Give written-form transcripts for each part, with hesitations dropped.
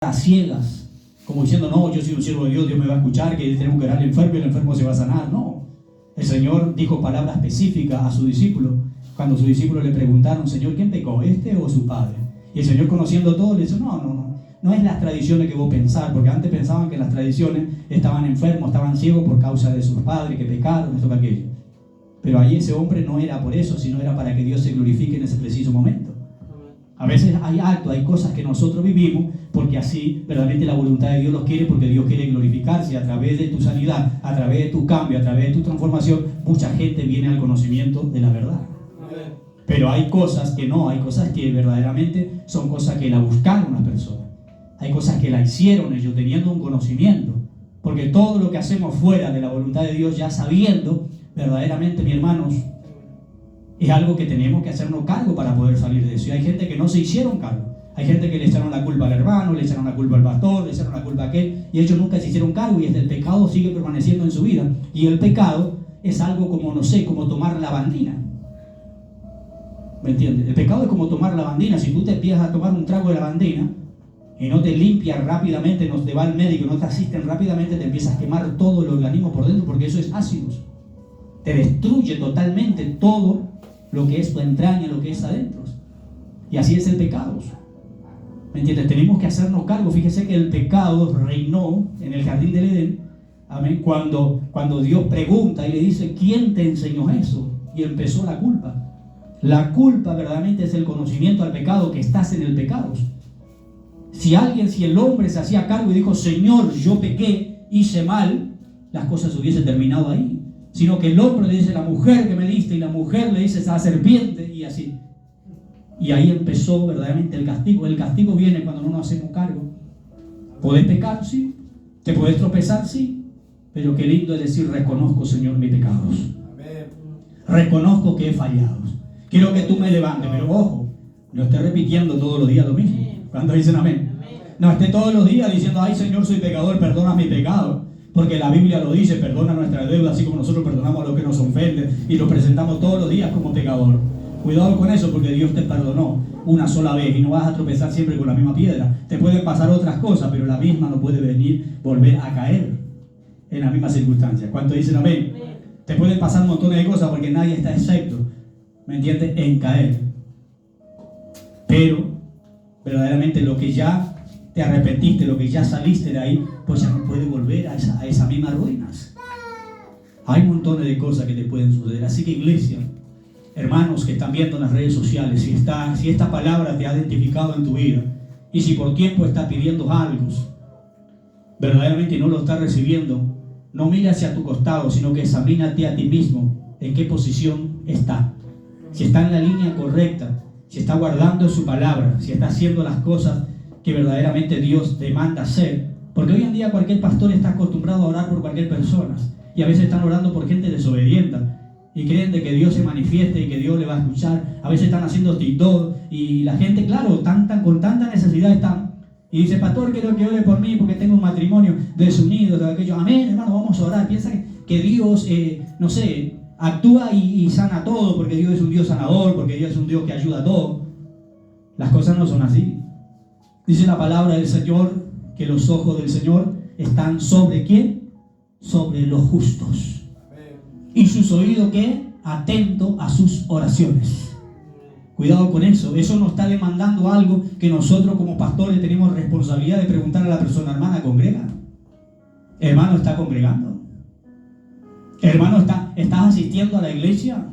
a ciegas, como diciendo, no, yo soy un siervo de Dios, Dios me va a escuchar, que tenemos que orar al enfermo y el enfermo se va a sanar. No, el Señor dijo palabras específicas a su discípulo. Cuando sus discípulos le preguntaron, Señor, ¿quién pecó, este o su padre? Y el Señor, conociendo todo, le dice, no es las tradiciones que vos pensás, porque antes pensaban que las tradiciones estaban enfermos, estaban ciegos por causa de sus padres que pecaron, esto que aquello. Pero ahí ese hombre no era por eso, sino era para que Dios se glorifique en ese preciso momento. A veces hay actos, hay cosas que nosotros vivimos porque así verdaderamente la voluntad de Dios los quiere, porque Dios quiere glorificarse. A través de tu sanidad, a través de tu cambio, a través de tu transformación, mucha gente viene al conocimiento de la verdad. Pero hay cosas que no, hay cosas que verdaderamente son cosas que la buscaron las personas. Hay cosas que la hicieron ellos teniendo un conocimiento. Porque todo lo que hacemos fuera de la voluntad de Dios, ya sabiendo, verdaderamente, mis hermanos, es algo que tenemos que hacernos cargo para poder salir de eso. Y hay gente que no se hicieron cargo. Hay gente que le echaron la culpa al hermano, le echaron la culpa al pastor, le echaron la culpa a aquel, y ellos nunca se hicieron cargo, y el pecado sigue permaneciendo en su vida. Y el pecado es algo como, como tomar lavandina. ¿Me entiendes? El pecado es como tomar lavandina. Si tú te empiezas a tomar un trago de lavandina y no te limpias rápidamente, no te va al médico, no te asisten rápidamente, te empiezas a quemar todo el organismo por dentro, porque eso es ácidos. Te destruye totalmente todo lo que es tu entraña, lo que es adentro. Y así es el pecado. ¿Me entiendes? Tenemos que hacernos cargo. Fíjese que el pecado reinó en el jardín del Edén. Amén. Cuando Dios pregunta y le dice, ¿quién te enseñó eso? Y empezó la culpa. La culpa verdaderamente es el conocimiento al pecado, que estás en el pecado. Si el hombre se hacía cargo y dijo, Señor, yo pequé, hice mal, las cosas hubiesen terminado ahí. Sino que el hombre le dice, la mujer que me diste, y la mujer le dice, esa serpiente, y así. Y ahí empezó verdaderamente el castigo. El castigo viene cuando no nos hacemos cargo. ¿Podés pecar? Sí. ¿Te podés tropezar? Sí. Pero qué lindo es decir, reconozco, Señor, mis pecados. Amén. Reconozco que he fallado. Quiero que tú me levantes, pero ojo, no esté repitiendo todos los días lo mismo. Cuando dicen amén. No esté todos los días diciendo, ay, Señor, soy pecador, perdona mi pecado. Porque la Biblia lo dice, perdona nuestra deuda, así como nosotros perdonamos a los que nos ofenden, y lo presentamos todos los días como pecador. Cuidado con eso, porque Dios te perdonó una sola vez y no vas a tropezar siempre con la misma piedra. Te pueden pasar otras cosas, pero la misma no puede volver a caer en la misma circunstancia. ¿Cuántos dicen amén? Te pueden pasar un montón de cosas, porque nadie está excepto, ¿me entiendes?, en caer. Pero verdaderamente lo que ya te arrepentiste, lo que ya saliste de ahí, pues ya no puede volver a esas mismas ruinas. Hay montones de cosas que te pueden suceder. Así que, iglesia, hermanos que están viendo en las redes sociales, si esta palabra te ha identificado en tu vida, y si por tiempo estás pidiendo algo, verdaderamente no lo estás recibiendo, no mira hacia tu costado, sino que examínate a ti mismo en qué posición está. Si está en la línea correcta, si está guardando su palabra, si está haciendo las cosas que verdaderamente Dios demanda hacer. Porque hoy en día cualquier pastor está acostumbrado a orar por cualquier persona, y a veces están orando por gente desobediente y creen de que Dios se manifieste y que Dios le va a escuchar. A veces están haciendo TikTok y la gente, claro, con tanta necesidad están, y dice, pastor, quiero que ore por mí porque tengo un matrimonio desunido, todo aquello. Amén, hermano, vamos a orar. Piensa que Dios, actúa y sana todo, porque Dios es un Dios sanador, porque Dios es un Dios que ayuda a todo. Las cosas no son así. Dice la palabra del Señor que los ojos del Señor están sobre ¿quién? Sobre los justos. Y sus oídos ¿qué? Atento a sus oraciones. Cuidado con eso. Eso nos está demandando algo que nosotros como pastores tenemos responsabilidad de preguntar a la persona, hermana, ¿congrega? Hermano, ¿está congregando? Hermano, ¿estás asistiendo a la iglesia?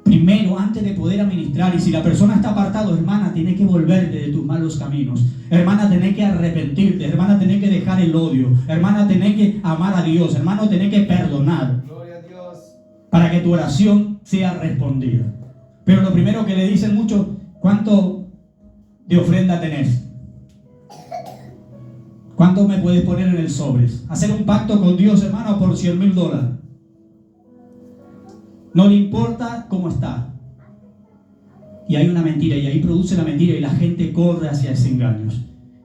Primero, antes de poder administrar, y si la persona está apartada, hermana, tiene que volverte de tus malos caminos. Hermana, tenés que arrepentirte. Hermana, tenés que dejar el odio. Hermana, tenés que amar a Dios. Hermano, tenés que perdonar. Gloria a Dios. Para que tu oración sea respondida. Pero lo primero que le dicen mucho, ¿cuánto de ofrenda tenés? ¿Cuánto me puedes poner en el sobres? Hacer un pacto con Dios, hermano, por $100,000. No le importa cómo está. Y hay una mentira, y ahí produce la mentira, y la gente corre hacia ese engaño.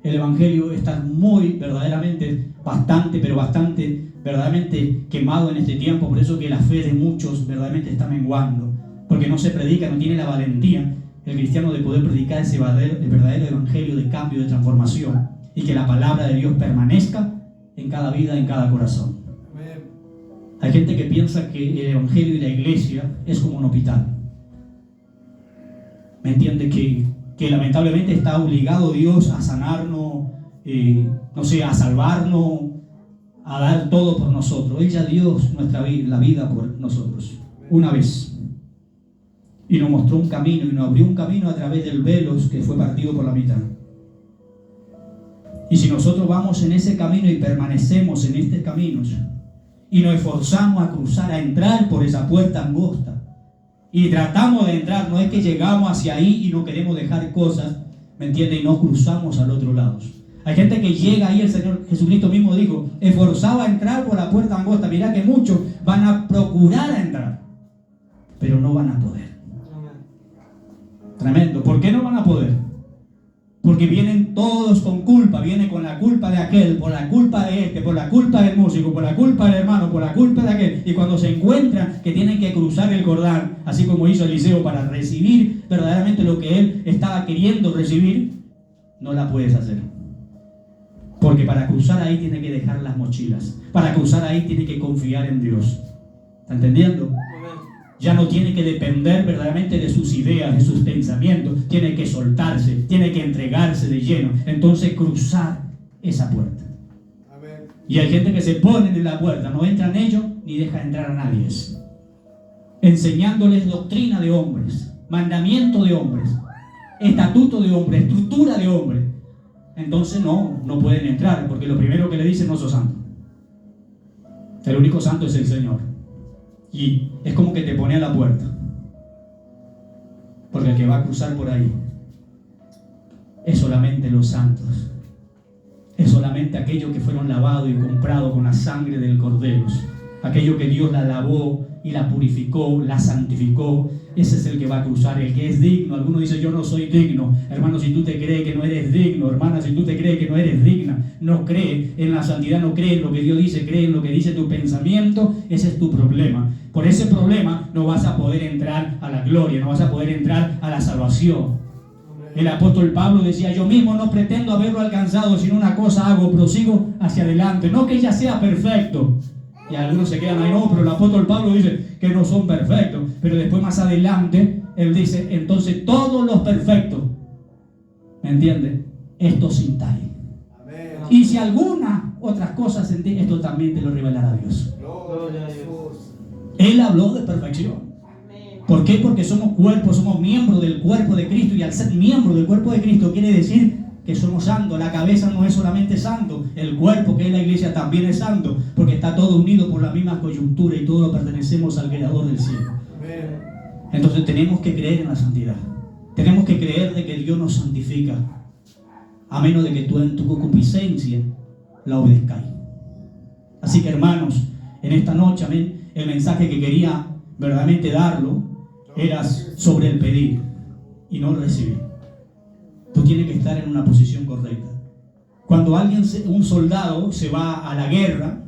El evangelio está muy, verdaderamente, bastante verdaderamente quemado en este tiempo. Por eso que la fe de muchos verdaderamente está menguando, porque no se predica, no tiene la valentía el cristiano de poder predicar ese verdadero evangelio de cambio, de transformación. y que la palabra de Dios permanezca en cada vida, en cada corazón. Hay gente que piensa que el evangelio y la iglesia es como un hospital. ¿Me entiende? Que lamentablemente está obligado Dios a sanarnos, no sé, a salvarnos, a dar todo por nosotros. Él ya dio la vida por nosotros, una vez. Y nos mostró un camino, y nos abrió un camino a través del velo que fue partido por la mitad. Y si nosotros vamos en ese camino y permanecemos en estos caminos, y nos esforzamos a cruzar, a entrar por esa puerta angosta, y tratamos de entrar, no es que llegamos hacia ahí y no queremos dejar cosas, ¿me entiende? Y no cruzamos al otro lado. Hay gente que llega ahí, el Señor Jesucristo mismo dijo, esforzado a entrar por la puerta angosta. Mirá que muchos van a procurar entrar, pero no van a poder. Tremendo. ¿Por qué no van a poder? Porque vienen todos con culpa, vienen con la culpa de aquel, por la culpa de este, por la culpa del músico, por la culpa del hermano, por la culpa de aquel. Y cuando se encuentran que tienen que cruzar el Jordán, así como hizo Eliseo, para recibir verdaderamente lo que él estaba queriendo recibir, no la puedes hacer. Porque para cruzar ahí tiene que dejar las mochilas. Para cruzar ahí tiene que confiar en Dios. ¿Está entendiendo? Ya no tiene que depender verdaderamente de sus ideas, de sus pensamientos. Tiene que soltarse, tiene que entregarse de lleno. Entonces cruzar esa puerta. Amén. Y hay gente que se pone en la puerta, no entran ellos ni deja entrar a nadie. Enseñándoles doctrina de hombres, mandamiento de hombres, estatuto de hombres, estructura de hombres. Entonces no pueden entrar, porque lo primero que le dicen: no sos santo. El único santo es el Señor. Y es como que te pone a la puerta, porque el que va a cruzar por ahí es solamente los santos, es solamente aquellos que fueron lavados y comprados con la sangre del Cordero, aquello que Dios la lavó y la purificó, la santificó. Ese es el que va a cruzar, el que es digno. Algunos dicen: yo no soy digno. Hermano, si tú te crees que no eres digno, hermana, si tú te crees que no eres digna, no cree en la santidad, no cree en lo que Dios dice, cree en lo que dice tu pensamiento, ese es tu problema. Por ese problema no vas a poder entrar a la gloria, no vas a poder entrar a la salvación. El apóstol Pablo decía: yo mismo no pretendo haberlo alcanzado, sino una cosa hago, prosigo hacia adelante. No que ya sea perfecto. Y algunos se quedan ahí: no, pero el apóstol Pablo dice que no son perfectos. Pero después, más adelante, él dice: entonces todos los perfectos, ¿me entiende? Esto sin tal. Y si alguna otras cosas en ti, esto también te lo revelará Dios. Gloria a Dios. Él habló de perfección. ¿Por qué? Porque somos cuerpo, somos miembros del cuerpo de Cristo. Y al ser miembro del cuerpo de Cristo quiere decir que somos santos. La cabeza no es solamente santo, el cuerpo, que es la iglesia, también es santo, porque está todo unido por la misma coyuntura y todos pertenecemos al Creador del cielo. Entonces tenemos que creer en la santidad. Tenemos que creer de que Dios nos santifica, a menos de que tú en tu concupiscencia la obedezcáis. Así que, hermanos, en esta noche, amén, el mensaje que quería verdaderamente darlo era sobre el pedir y no el recibir. Tú tienes que estar en una posición correcta. Cuando un soldado se va a la guerra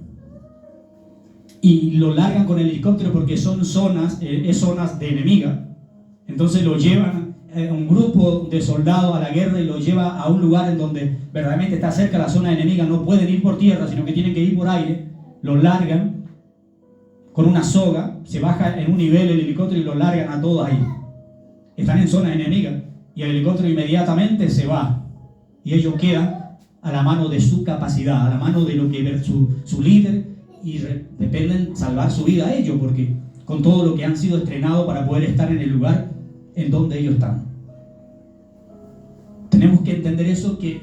y lo largan con el helicóptero, porque son zonas de enemiga, entonces lo llevan un grupo de soldados a la guerra y lo lleva a un lugar en donde verdaderamente está cerca la zona enemiga. No pueden ir por tierra, sino que tienen que ir por aire. Lo largan con una soga, se baja en un nivel el helicóptero y lo largan a todos ahí. Están en zona enemiga. Y el helicóptero inmediatamente se va. Y ellos quedan a la mano de su capacidad, a la mano de lo que ve su líder. Y dependen salvar su vida a ellos, porque con todo lo que han sido estrenados para poder estar en el lugar en donde ellos están. Tenemos que entender eso, que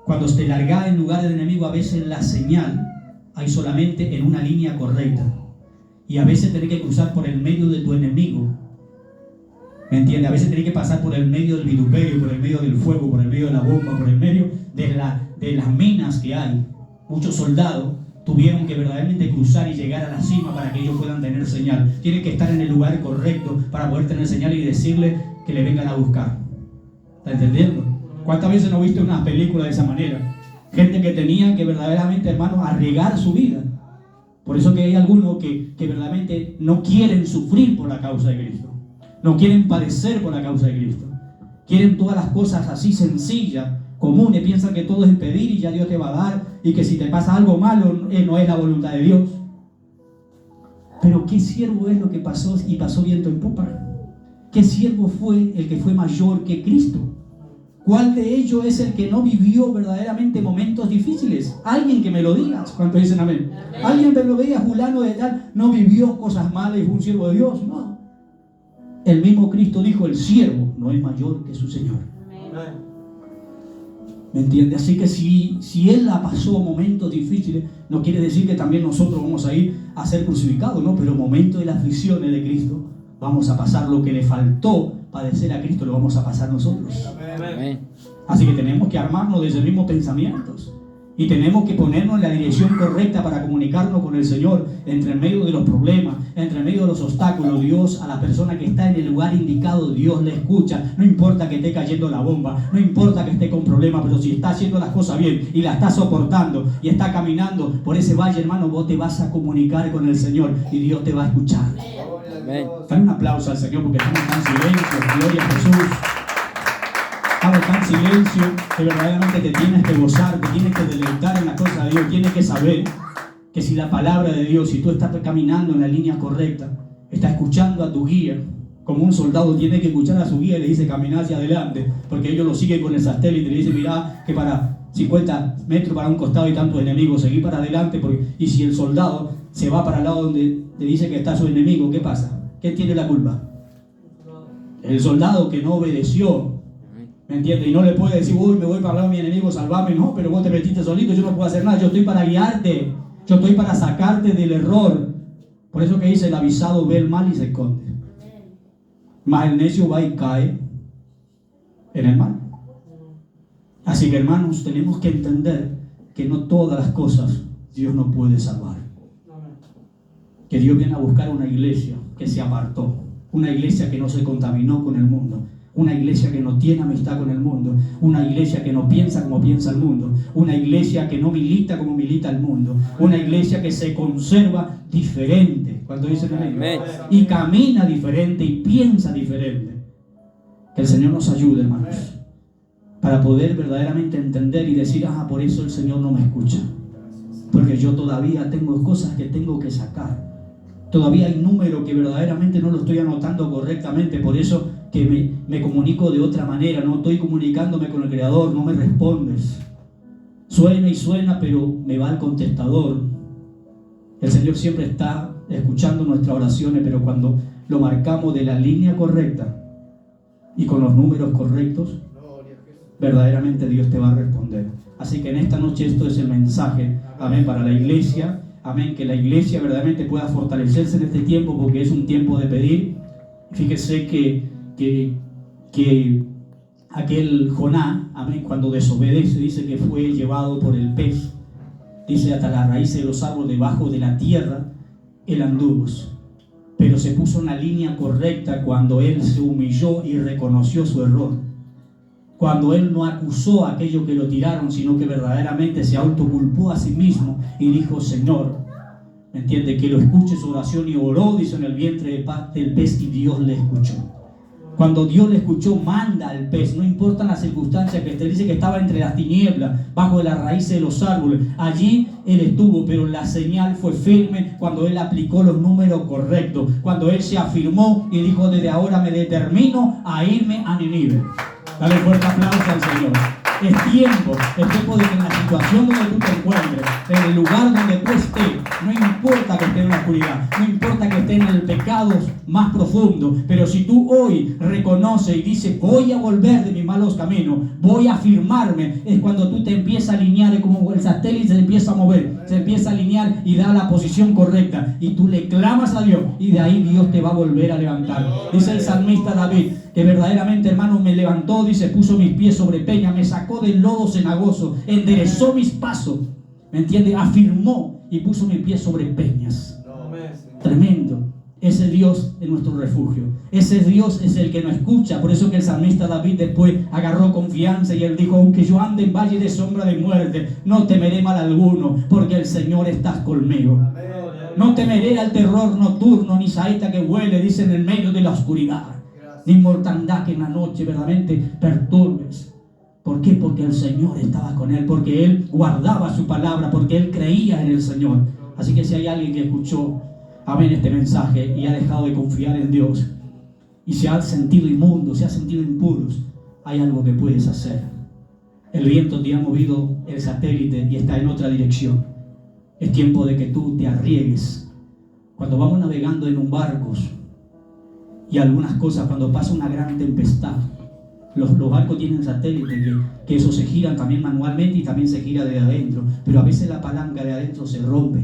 cuando te largas en lugares de enemigo, a veces la señal hay solamente en una línea correcta. Y a veces tenés que cruzar por el medio de tu enemigo. ¿Me entiendes? A veces tenés que pasar por el medio del vituperio, por el medio del fuego, por el medio de la bomba, por el medio de las minas que hay. Muchos soldados tuvieron que verdaderamente cruzar y llegar a la cima para que ellos puedan tener señal. Tienen que estar en el lugar correcto para poder tener señal y decirle que le vengan a buscar. ¿Está entendiendo? ¿Cuántas veces no viste una película de esa manera? Gente que tenía que verdaderamente, hermanos, arriesgar su vida. Por eso que hay algunos que verdaderamente no quieren sufrir por la causa de Cristo. No quieren padecer por la causa de Cristo. Quieren todas las cosas así sencillas, comunes, piensan que todo es pedir y ya Dios te va a dar, y que si te pasa algo malo no es la voluntad de Dios. Pero ¿qué siervo es lo que pasó y pasó viento en popa? ¿Qué siervo fue el que fue mayor que Cristo? ¿Cuál de ellos es el que no vivió verdaderamente momentos difíciles? Alguien que me lo diga. ¿Cuántos dicen amén? Alguien me lo diga, fulano de tal, no vivió cosas malas y fue un siervo de Dios. No. El mismo Cristo dijo, el siervo no es mayor que su Señor. ¿Me entiende? Así que si Él la pasó momentos difíciles, no quiere decir que también nosotros vamos a ir a ser crucificados, ¿no? Pero momentos de las aflicciones de Cristo, vamos a pasar lo que le faltó padecer a Cristo, lo vamos a pasar nosotros. Amén. Así que tenemos que armarnos de esos mismos pensamientos. Y tenemos que ponernos en la dirección correcta para comunicarnos con el Señor entre en medio de los problemas, entre en medio de los obstáculos. Dios, a la persona que está en el lugar indicado, Dios le escucha. No importa que esté cayendo la bomba, no importa que esté con problemas, pero si está haciendo las cosas bien y la está soportando y está caminando por ese valle, hermano, vos te vas a comunicar con el Señor y Dios te va a escuchar. Amén. Dale un aplauso al Señor porque estamos tan silencio. Gloria a Jesús. Estamos tan silencio que verdaderamente te tienes que gozar, te tienes que deleitar en la cosa de Dios. Tienes que saber que si la palabra de Dios, si tú estás caminando en la línea correcta, estás escuchando a tu guía, como un soldado tiene que escuchar a su guía y le dice caminar hacia adelante, porque ellos lo siguen con el satélite y le dicen, mira que para 50 metros para un costado y tantos enemigos, seguir para adelante, y si el soldado se va para el lado donde le dice que está su enemigo, ¿qué pasa? ¿Quién tiene la culpa? El soldado que no obedeció. ¿Me entiendes? Y no le puede decir, uy, me voy para el lado de mi enemigo, salvame. No, pero vos te metiste solito, yo no puedo hacer nada. Yo estoy para guiarte. Yo estoy para sacarte del error. Por eso que dice, el avisado ve el mal y se esconde. Mas el necio va y cae en el mal. Así que, hermanos, tenemos que entender que no todas las cosas Dios no puede salvar. Que Dios viene a buscar una iglesia que se apartó. Una iglesia que no se contaminó con el mundo. Una iglesia que no tiene amistad con el mundo. Una iglesia que no piensa como piensa el mundo. Una iglesia que no milita como milita el mundo. Una iglesia que se conserva diferente. Cuando dicen amén. Y camina diferente y piensa diferente. Que el Señor nos ayude, hermanos, para poder verdaderamente entender y decir, por eso el Señor no me escucha. Porque yo todavía tengo cosas que tengo que sacar. Todavía hay números que verdaderamente no lo estoy anotando correctamente. Por eso que me comunico de otra manera, no estoy comunicándome con el Creador, no me respondes. Suena y suena, pero me va el contestador. El Señor siempre está escuchando nuestras oraciones, pero cuando lo marcamos de la línea correcta y con los números correctos, verdaderamente Dios te va a responder. Así que en esta noche esto es el mensaje, amén, para la iglesia, amén, que la iglesia verdaderamente pueda fortalecerse en este tiempo, porque es un tiempo de pedir. Fíjese que aquel Jonás, amén, cuando desobedece, dice que fue llevado por el pez, dice hasta la raíz de los árboles debajo de la tierra, él anduvo, pero se puso en la línea correcta cuando él se humilló y reconoció su error, cuando él no acusó a aquellos que lo tiraron, sino que verdaderamente se autoculpó a sí mismo y dijo, Señor, ¿me entiende? Que lo escuche su oración, y oró, dice, en el vientre del pez, y Dios le escuchó. Cuando Dios le escuchó, manda al pez, no importa las circunstancias que esté. Dice que estaba entre las tinieblas, bajo de las raíces de los árboles. Allí él estuvo, pero la señal fue firme cuando él aplicó los números correctos. Cuando él se afirmó y dijo, desde ahora me determino a irme a Nínive. Dale fuerte aplauso al Señor. Es tiempo de que en la situación donde tú te encuentres, en el lugar donde tú estés, no importa que estés en la oscuridad, no importa que estés en el pecado más profundo, pero si tú hoy reconoces y dices, voy a volver de mis malos caminos, voy a afirmarme, es cuando tú te empiezas a alinear, es como el satélite se empieza a mover, se empieza a alinear y da la posición correcta, y tú le clamas a Dios, y de ahí Dios te va a volver a levantar. Dice el salmista David, que verdaderamente, hermano, me levantó, dice, puso mis pies sobre peña, me sacó del lodo cenagoso, enderezó mis pasos, ¿me entiende? Afirmó y puso mis pies sobre peñas. Tremendo. Ese Dios es nuestro refugio. Ese Dios es el que nos escucha. Por eso que el salmista David después agarró confianza y él dijo, aunque yo ande en valle de sombra de muerte, no temeré mal alguno, porque el Señor está conmigo. No temeré al terror nocturno, ni saeta que huele, dice, en el medio de la oscuridad, ni mortandad que en la noche verdaderamente perturbes. ¿Por qué? Porque el Señor estaba con él, porque él guardaba su palabra, porque él creía en el Señor. Así que si hay alguien que escuchó, amén, este mensaje y ha dejado de confiar en Dios y se ha sentido inmundo, se ha sentido impuros, hay algo que puedes hacer. El viento te ha movido el satélite y está en otra dirección. Es tiempo de que tú te arriesgues. Cuando vamos navegando en un barco y algunas cosas, cuando pasa una gran tempestad, los barcos tienen satélite que eso se giran también manualmente y también se gira de adentro, pero a veces la palanca de adentro se rompe,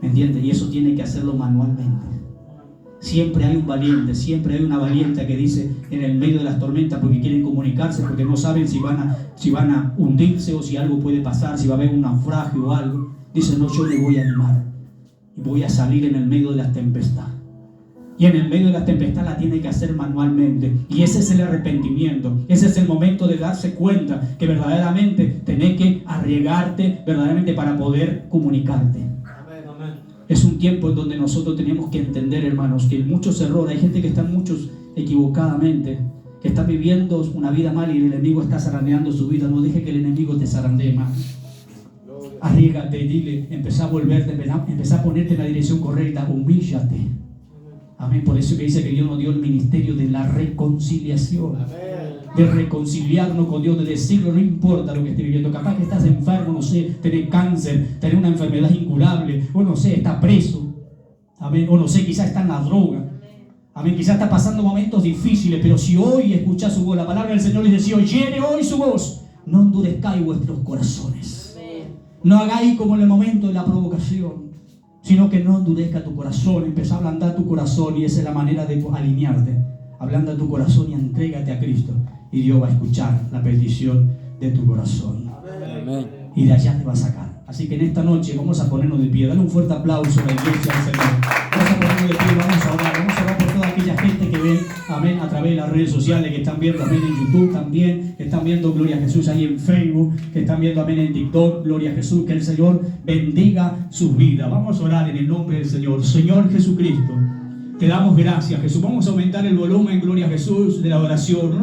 ¿me entiendes? Y eso tiene que hacerlo manualmente. Siempre hay un valiente, siempre hay una valiente que dice en el medio de las tormentas, porque quieren comunicarse, porque no saben si van a hundirse o si algo puede pasar, si va a haber un naufragio o algo. Dice, no, yo me voy a animar y voy a salir en el medio de las tempestades. Y en el medio de la tempestad la tiene que hacer manualmente. Y ese es el arrepentimiento. Ese es el momento de darse cuenta que verdaderamente tenés que arriesgarte verdaderamente para poder comunicarte. Amén. Es un tiempo en donde nosotros tenemos que entender, hermanos, que muchos errores, hay gente que está muchos equivocadamente, que está viviendo una vida mal y el enemigo está zarandeando su vida. No deje que el enemigo te zarandee más. Arriégate y dile, empezá a volverte, empezá a ponerte en la dirección correcta, humíllate. Amén. Por eso que dice que Dios nos dio el ministerio de la reconciliación. Amén. De reconciliarnos con Dios, de decirlo, no importa lo que estés viviendo. Capaz que estás enfermo, no sé, tenés cáncer, tenés una enfermedad incurable, o no sé, estás preso. Amén. O no sé, quizás está en la droga. Amén. Quizás está pasando momentos difíciles, pero si hoy escuchás su voz, la palabra del Señor dice, si oyere hoy su voz, no endurezcáis vuestros corazones. Amén. No hagáis como en el momento de la provocación, sino que no endurezca tu corazón. Empezá a ablandar tu corazón y esa es la manera de alinearte. Ablanda tu corazón y entrégate a Cristo y Dios va a escuchar la petición de tu corazón. Amén. Y de allá te va a sacar. Así que en esta noche vamos a ponernos de pie. Dale un fuerte aplauso a la iglesia del Señor. Vamos a ponernos de pie, vamos a orar por toda aquella gente que ven, amén, a través de las redes sociales, que están viendo, amén, en YouTube también, que están viendo Gloria a Jesús ahí en Facebook, que están viendo, amén, en TikTok, Gloria a Jesús. Que el Señor bendiga sus vidas. Vamos a orar en el nombre del Señor. Señor Jesucristo, te damos gracias, Jesús. Vamos a aumentar el volumen, Gloria a Jesús, de la oración.